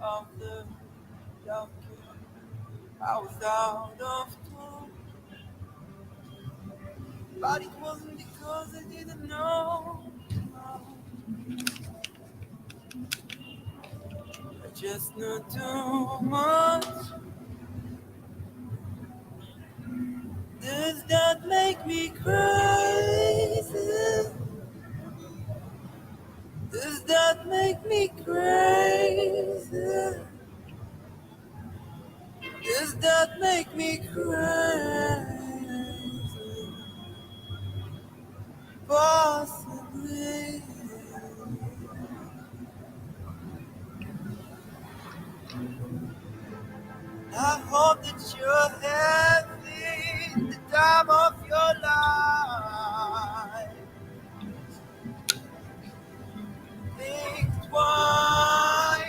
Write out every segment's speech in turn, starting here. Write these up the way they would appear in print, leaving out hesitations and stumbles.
of the donkey. I was out of tune, but it wasn't because I didn't know. I just knew too much. Does that make me crazy? Does that make me crazy? Does that make me crazy? Possibly. I hope that you're having the time of your life. Think twice.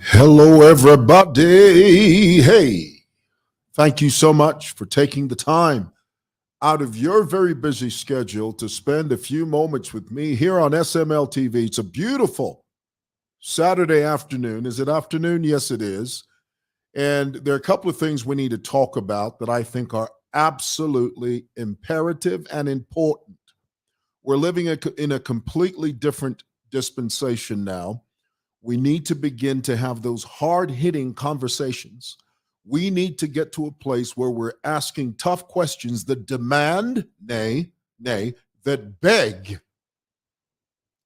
Hello, everybody. Hey, thank you so much for taking the time out of your very busy schedule to spend a few moments with me here on SML TV. It's a beautiful Saturday afternoon. Is it afternoon? Yes, it is. And there are a couple of things we need to talk about that I think are absolutely imperative and important. We're living in a completely different dispensation now. We need to begin to have those hard-hitting conversations. We need to get to a place where we're asking tough questions that demand, that beg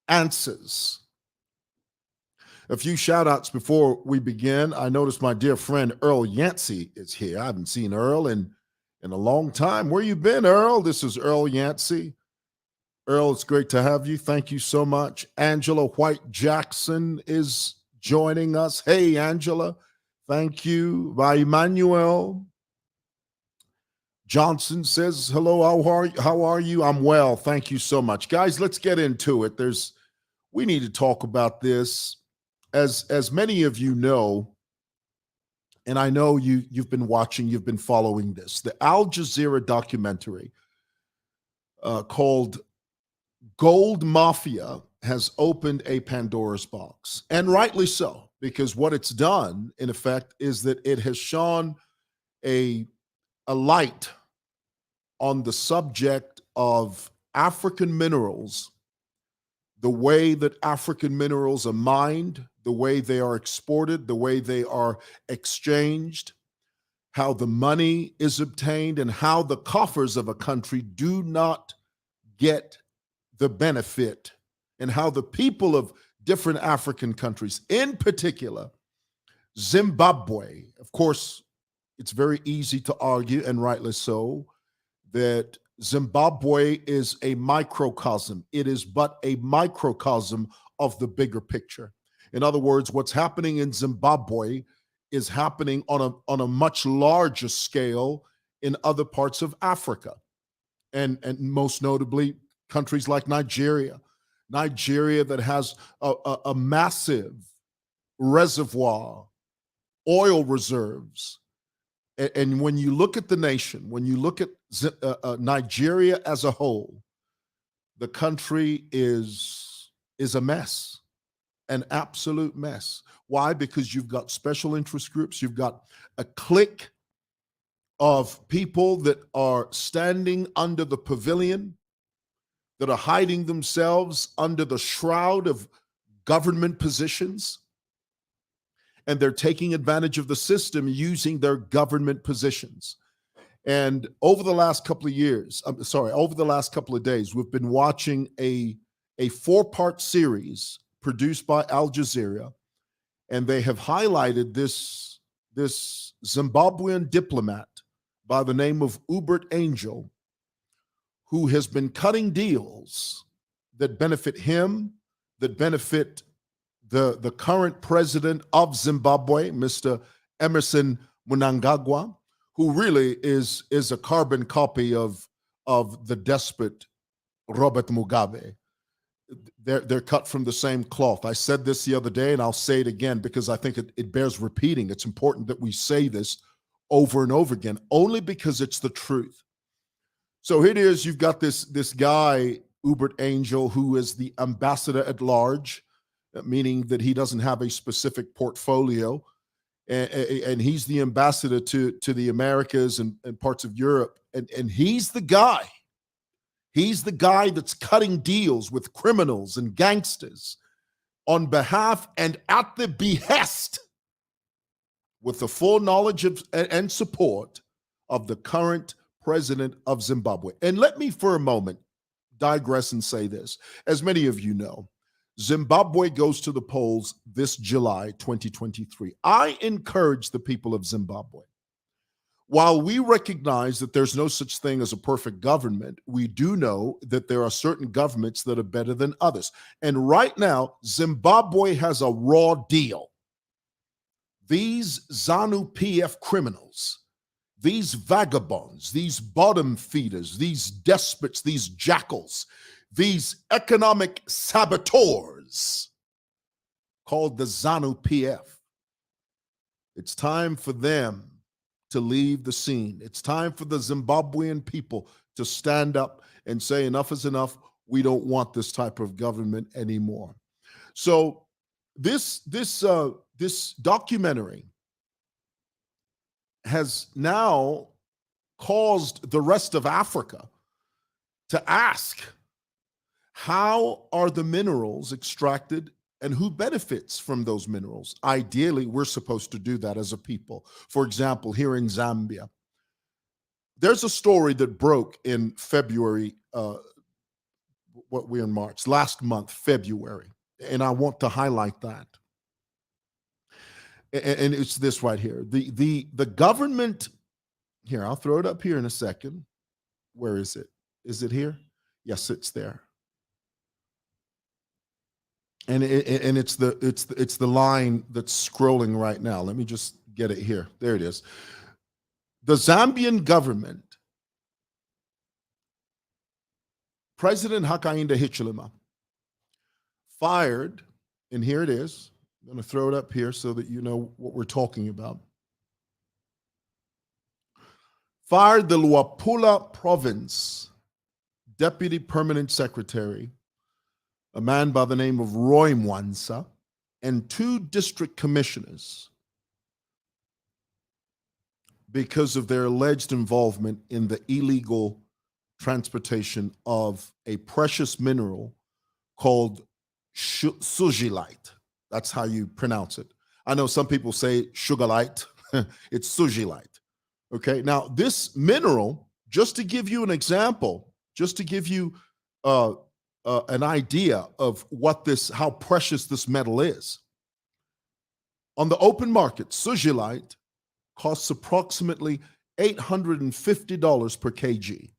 answers. A few shout outs before we begin. I noticed my dear friend Earl Yancey is here. I haven't seen Earl in a long time. Where you been, Earl? This is Earl Yancey. Earl, it's great to have you. Thank you so much. Angela White Jackson is joining us. Hey, Angela. Thank you. By Emmanuel Johnson says, hello, how are you? I'm well. Thank you so much. Guys, let's get into it. We need to talk about this. As many of you know, and I know you've been watching, you've been following this, the Al Jazeera documentary called Gold Mafia has opened a Pandora's box, and rightly so, because what it's done, in effect, is that it has shone a light on the subject of African minerals, the way that African minerals are mined, the way they are exported, the way they are exchanged, how the money is obtained, and how the coffers of a country do not get the benefit, and how the people of different African countries, in particular, Zimbabwe, of course, it's very easy to argue, and rightly so, that Zimbabwe is a microcosm. It is but a microcosm of the bigger picture. In other words, what's happening in Zimbabwe is happening on a much larger scale in other parts of Africa, and most notably, countries like Nigeria that has a massive reservoir, oil reserves. And when you look at the nation, when you look at Nigeria as a whole, the country is a mess, an absolute mess. Why? Because you've got special interest groups, you've got a clique of people that are standing under the pavilion, that are hiding themselves under the shroud of government positions, and they're taking advantage of the system using their government positions. And over the last couple of days, we've been watching a 4-part series produced by Al Jazeera, and they have highlighted this Zimbabwean diplomat by the name of Hubert Angel, who has been cutting deals that benefit him, that benefit the current president of Zimbabwe, Mr. Emerson Mnangagwa, who really is a carbon copy of the despot Robert Mugabe. They're cut from the same cloth. I said this the other day, and I'll say it again because I think it bears repeating. It's important that we say this over and over again, only because it's the truth. So here it is. You've got this guy, Hubert Angel, who is the ambassador at large meaning that he doesn't have a specific portfolio. And he's the ambassador to the Americas and parts of Europe. And he's the guy. He's the guy that's cutting deals with criminals and gangsters on behalf and at the behest, with the full knowledge of, and support of the current president of Zimbabwe. And let me for a moment digress and say this. As many of you know, Zimbabwe goes to the polls this July 2023. I encourage the people of Zimbabwe. While we recognize that there's no such thing as a perfect government, we do know that there are certain governments that are better than others. And right now, Zimbabwe has a raw deal. These ZANU PF criminals, these vagabonds, these bottom feeders, these despots, these jackals, these economic saboteurs called the ZANU PF. It's time for them to leave the scene. It's time for the Zimbabwean people to stand up and say enough is enough. We don't want this type of government anymore. So this documentary has now caused the rest of Africa to ask, how are the minerals extracted and who benefits from those minerals? Ideally, we're supposed to do that as a people. For example, here in Zambia, there's a story that broke in February, what we're in March, last month, February. And I want to highlight that. And it's this right here. The government, here, I'll throw it up here in a second. Where is it? Is it here? Yes, it's there. And it's the line that's scrolling right now. Let me just get it here. There it is. The Zambian government, President Hakainde Hichilema, fired, and here it is. I'm going to throw it up here so that you know what we're talking about. Fired the Luapula Province Deputy Permanent Secretary, a man by the name of Roy Mwansa, and 2 district commissioners because of their alleged involvement in the illegal transportation of a precious mineral called Sugilite. That's how you pronounce it. I know some people say Sugilite. It's Sugilite. Okay, now this mineral, just to give you an example, just to give you an idea of how precious this metal is. On the open market, Sugilite costs approximately $850 per kg.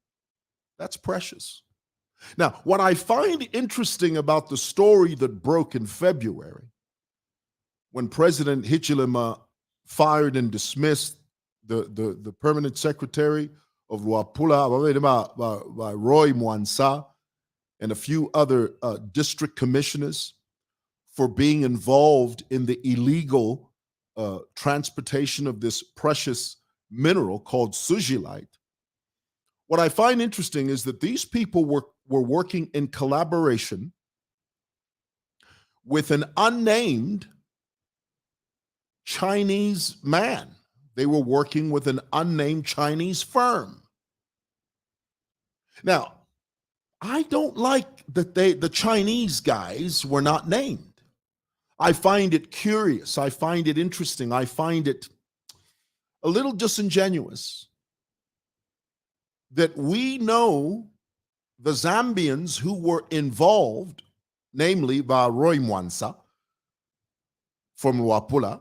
That's precious. Now, what I find interesting about the story that broke in February, when President Hichilema fired and dismissed the permanent secretary of Luapula by Roy Mwansa and a few other district commissioners for being involved in the illegal transportation of this precious mineral called Sugilite. What I find interesting is that these people were working in collaboration with an unnamed Chinese man. They were working with an unnamed Chinese firm. Now, I don't like that the Chinese guys were not named. I find it curious. I find it interesting. I find it a little disingenuous that we know the Zambians who were involved, namely by Roy Mwansa from Luapula.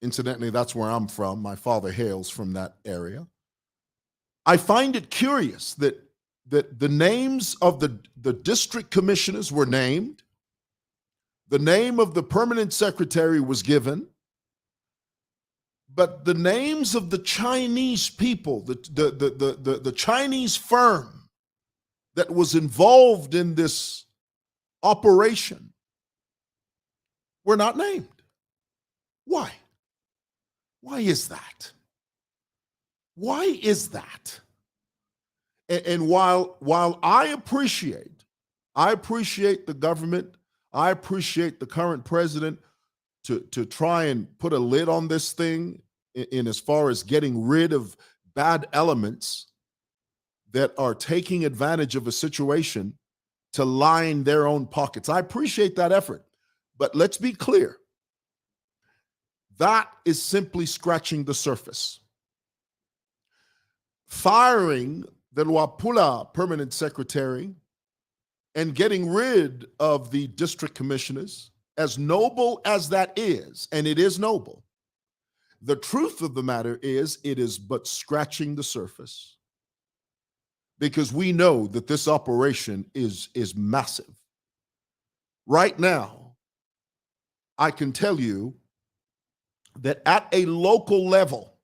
Incidentally, that's where I'm from. My father hails from that area. I find it curious that the names of the district commissioners were named. The name of the permanent secretary was given. But the names of the Chinese people, the Chinese firm that was involved in this operation were not named. Why? Why is that? Why is that? And while I appreciate the government, I appreciate the current president to try and put a lid on this thing in as far as getting rid of bad elements that are taking advantage of a situation to line their own pockets. I appreciate that effort. But let's be clear. That is simply scratching the surface. Firing the Luapula permanent secretary and getting rid of the district commissioners, as noble as that is, and it is noble, the truth of the matter is it is but scratching the surface, because we know that this operation is massive. Right now, I can tell you that at a local level,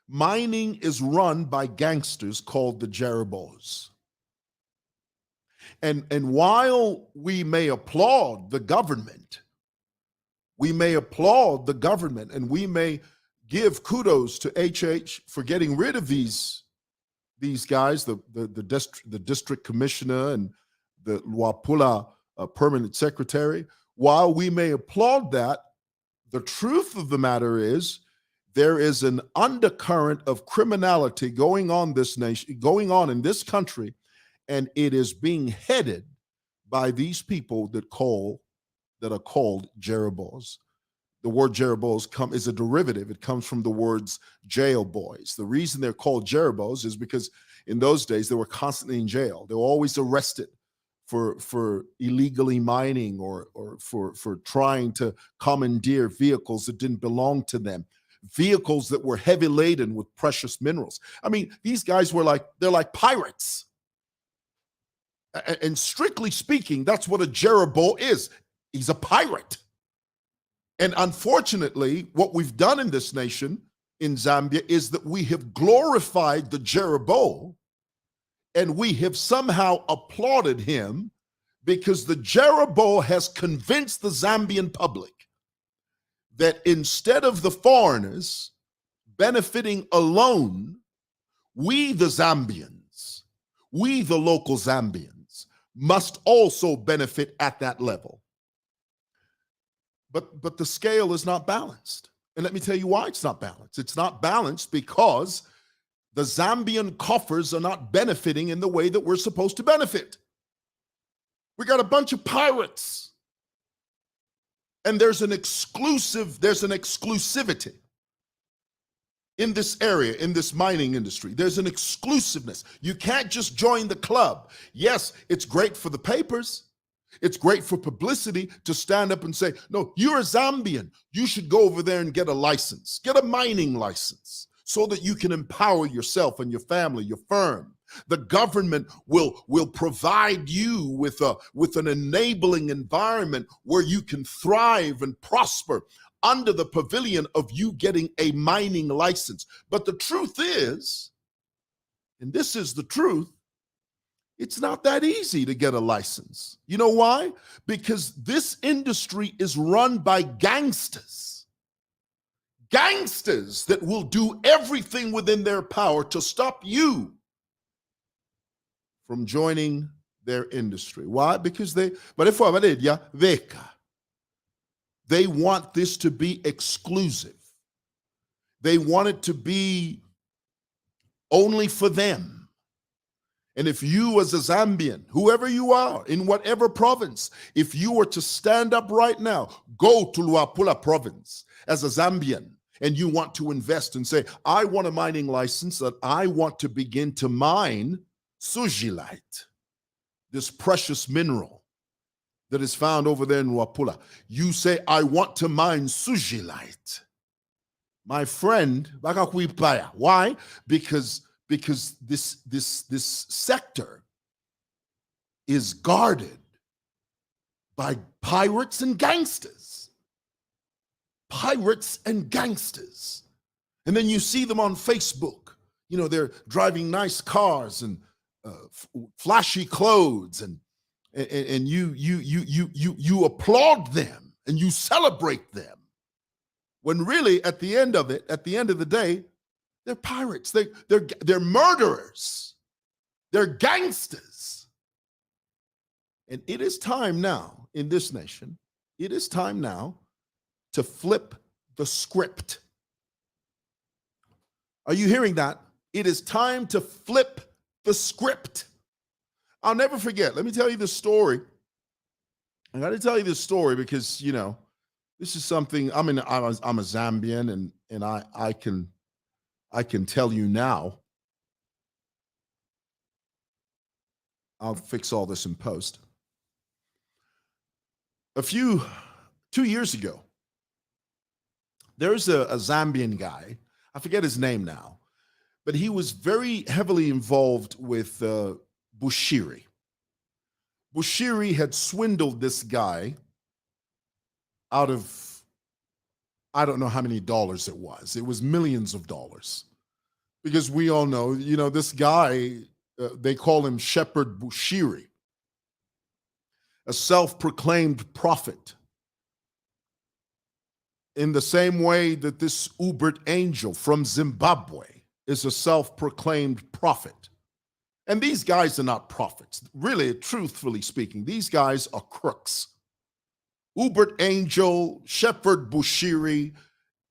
mining is run by gangsters called the Jerebos. And while we may applaud the government, and we may give kudos to HH for getting rid of these guys, the district commissioner and the Luapula permanent secretary, while we may applaud that, the truth of the matter is there is an undercurrent of criminality going on in this country, and it is being headed by these people that are called Jerebos. The word Jerebos is a derivative. It comes from the words jail boys. The reason they're called Jerebos is because in those days they were constantly in jail. They were always arrested for illegally mining or for trying to commandeer vehicles that didn't belong to them, vehicles that were heavy laden with precious minerals. I mean, these guys they're like pirates. And strictly speaking, that's what a Jerebo is. He's a pirate. And unfortunately, what we've done in this nation, in Zambia, is that we have glorified the Jerebo, and we have somehow applauded him because the Jerebo has convinced the Zambian public that instead of the foreigners benefiting alone, we, the Zambians, we, the local Zambians, must also benefit at that level. But the scale is not balanced. And let me tell you why it's not balanced. It's not balanced because the Zambian coffers are not benefiting in the way that we're supposed to benefit. We got a bunch of pirates. And there's an exclusivity in this area, in this mining industry. There's an exclusiveness. You can't just join the club. Yes, it's great for the papers. It's great for publicity to stand up and say, no, you're a Zambian. You should go over there and get a license, get a mining license, so that you can empower yourself and your family, your firm. The government will provide you with an enabling environment where you can thrive and prosper under the pavilion of you getting a mining license. But the truth is, and this is the truth, it's not that easy to get a license. You know why? Because this industry is run by gangsters. Gangsters that will do everything within their power to stop you from joining their industry. Why? Because they want this to be exclusive. They want it to be only for them. And if you as a Zambian, whoever you are, in whatever province, if you were to stand up right now, go to Luapula province as a Zambian, and you want to invest and say, I want a mining license that I want to begin to mine Sugilite, this precious mineral that is found over there in Luapula. You say, I want to mine Sugilite. My friend, why? Because this sector is guarded by pirates and gangsters. Pirates and gangsters. And then you see them on Facebook. You know, they're driving nice cars and flashy clothes, and you applaud them and you celebrate them. When really, at the end of the day, they're pirates. They're murderers. They're gangsters. And it is time now in this nation, it is time now to flip the script. Are you hearing that? It is time to flip the script. I'll never forget. Let me tell you this story. I got to tell you this story because, this is something. I'm a Zambian, and I can tell you now. I'll fix all this in post. 2 years ago, there's a Zambian guy. I forget his name now, but he was very heavily involved with Bushiri. Bushiri had swindled this guy out of, I don't know how many dollars it was. It was millions of dollars. Because we all know, this guy, they call him Shepherd Bushiri, a self-proclaimed prophet. In the same way that this Ubert angel from Zimbabwe is a self-proclaimed prophet. And these guys are not prophets. Really, truthfully speaking, these guys are crooks. Ubert angel, Shepherd Bushiri,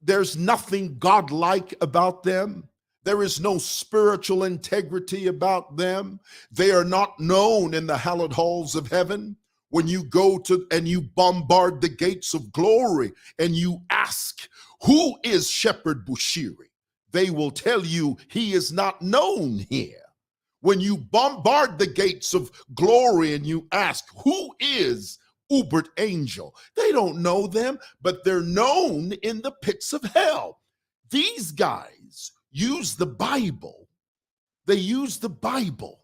there's nothing godlike about them. There is no spiritual integrity about them. They are not known in the hallowed halls of heaven. When you go to and you bombard the gates of glory and you ask, who is Shepherd Bushiri? They will tell you he is not known here. When you bombard the gates of glory and you ask, who is Ubert angel? They don't know them, but they're known in the pits of hell. These guys use the Bible. They use the Bible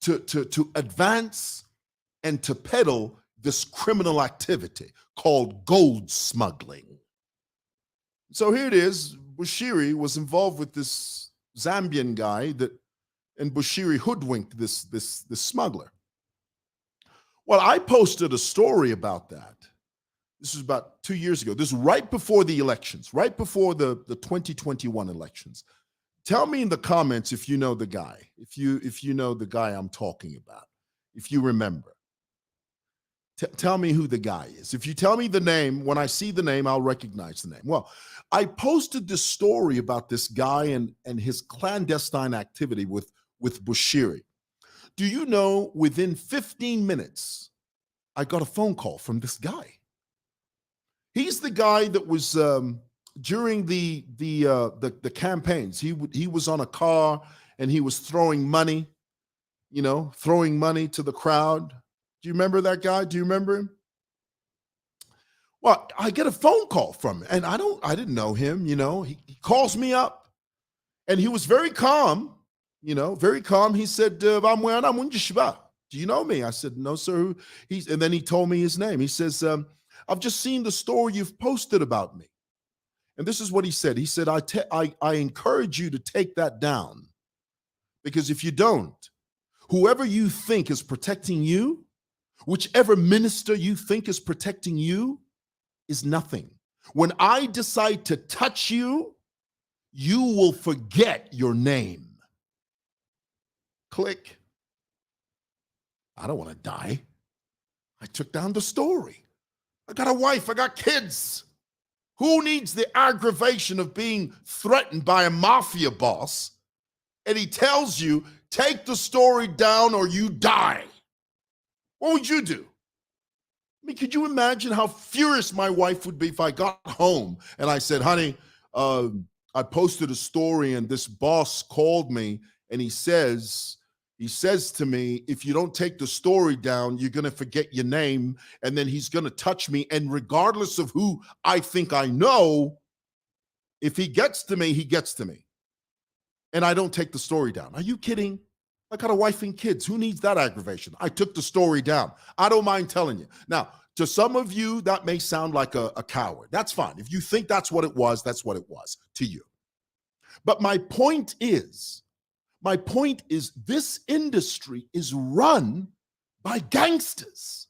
to advance and to peddle this criminal activity called gold smuggling. So here it is. Bushiri was involved with this Zambian guy and Bushiri hoodwinked this smuggler. Well, I posted a story about that. This was about 2 years ago. This is right before the elections, right before the 2021 elections. Tell me in the comments if you know the guy, if you know the guy I'm talking about, if you remember. Tell me who the guy is. If you tell me the name, when I see the name, I'll recognize the name. Well, I posted this story about this guy and his clandestine activity with Bushiri. Do you know, within 15 minutes, I got a phone call from this guy. He's the guy that was during the campaigns. He was on a car and he was throwing money, throwing money to the crowd. Do you remember that guy? Do you remember him? Well, I get a phone call from him, and I didn't know him. He calls me up, and he was very calm. Very calm. He said, "Do you know me?" I said, "No, sir." And then he told me his name. He says, "I've just seen the story you've posted about me." And this is what he said. He said, I encourage you to take that down, because if you don't, whoever you think is protecting you, whichever minister you think is protecting you, is nothing. When I decide to touch you, you will forget your name. Click. I don't want to die. I took down the story. I got a wife. I got kids. Who needs the aggravation of being threatened by a mafia boss? And he tells you, take the story down or you die. What would you do? I mean, could you imagine how furious my wife would be if I got home and I said, honey, I posted a story and this boss called me and he says to me, if you don't take the story down, you're going to forget your name, and then he's going to touch me. And regardless of who I think I know, if he gets to me, he gets to me. And I don't take the story down. Are you kidding? I got a wife and kids. Who needs that aggravation? I took the story down. I don't mind telling you. Now, to some of you, that may sound like a coward. That's fine. If you think that's what it was to you. But my point is, this industry is run by gangsters.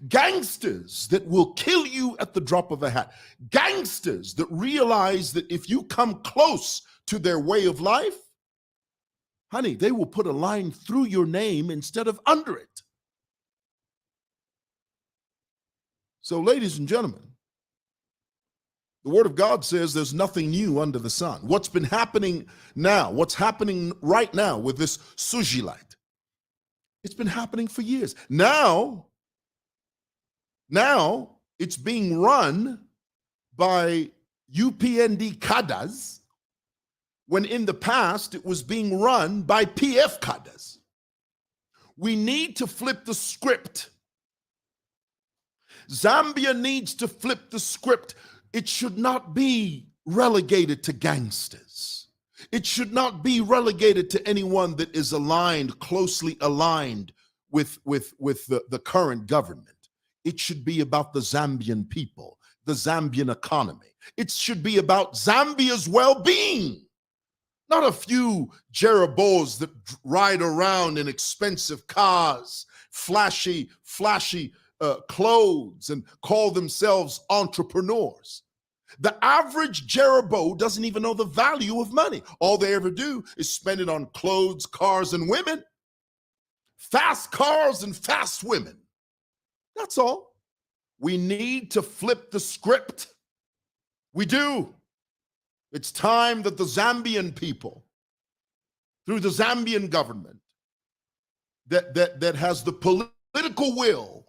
Gangsters that will kill you at the drop of a hat. Gangsters that realize that if you come close to their way of life, honey, they will put a line through your name instead of under it. So, ladies and gentlemen, the Word of God says there's nothing new under the sun. What's been happening now, what's happening right now with this Sugilite, it's been happening for years. Now it's being run by UPND cadres, when in the past it was being run by PF cadres. We need to flip the script. Zambia needs to flip the script. It should not be relegated to gangsters. It should not be relegated to anyone that is closely aligned with the current government. It should be about the Zambian people, the Zambian economy. It should be about Zambia's well-being. Not a few Jerebos that ride around in expensive cars, flashy clothes, and call themselves entrepreneurs. The average Jerebo doesn't even know the value of money. All they ever do is spend it on clothes, cars, and women. Fast cars and fast women. That's all. We need to flip the script. We do. It's time that the Zambian people, through the Zambian government, that has the political will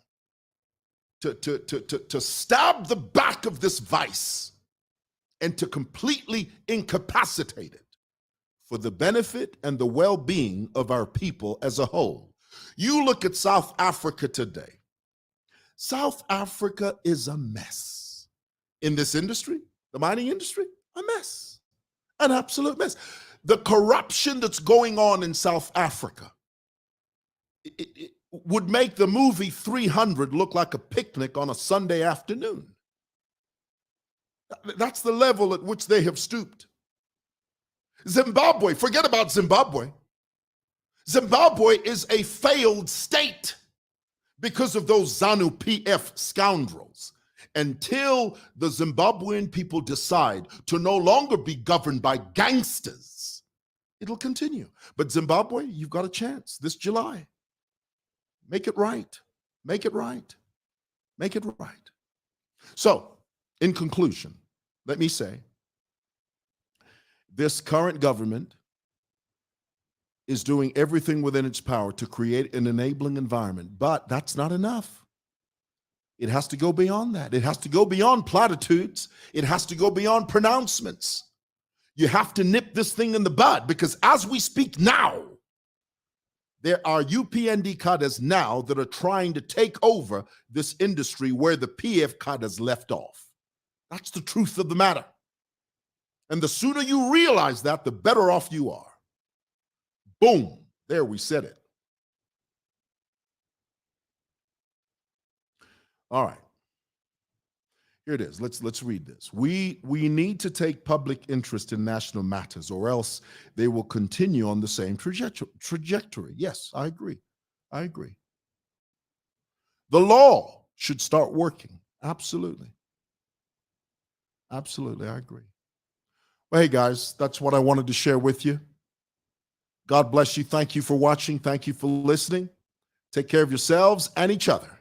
to stab the back of this vice and to completely incapacitate it for the benefit and the well-being of our people as a whole. You look at South Africa today. South Africa is a mess. In this industry, the mining industry, a mess, an absolute mess. The corruption that's going on in South Africa, it would make the movie 300 look like a picnic on a Sunday afternoon. That's the level at which they have stooped. Zimbabwe, forget about Zimbabwe. Zimbabwe is a failed state because of those ZANU PF scoundrels. Until the Zimbabwean people decide to no longer be governed by gangsters, it'll continue. But Zimbabwe, you've got a chance this July. Make it right. Make it right. Make it right. So, in conclusion, let me say, this current government is doing everything within its power to create an enabling environment, but that's not enough. It has to go beyond that. It has to go beyond platitudes. It has to go beyond pronouncements. You have to nip this thing in the bud, because as we speak now, there are UPND cadres now that are trying to take over this industry where the PF cadres left off. That's the truth of the matter. And the sooner you realize that, the better off you are. Boom. There, we said it. All right. Here it is. Let's read this. We need to take public interest in national matters, or else they will continue on the same trajectory. Yes, I agree. I agree. The law should start working. Absolutely. Absolutely, I agree. Well, hey, guys, that's what I wanted to share with you. God bless you. Thank you for watching. Thank you for listening. Take care of yourselves and each other.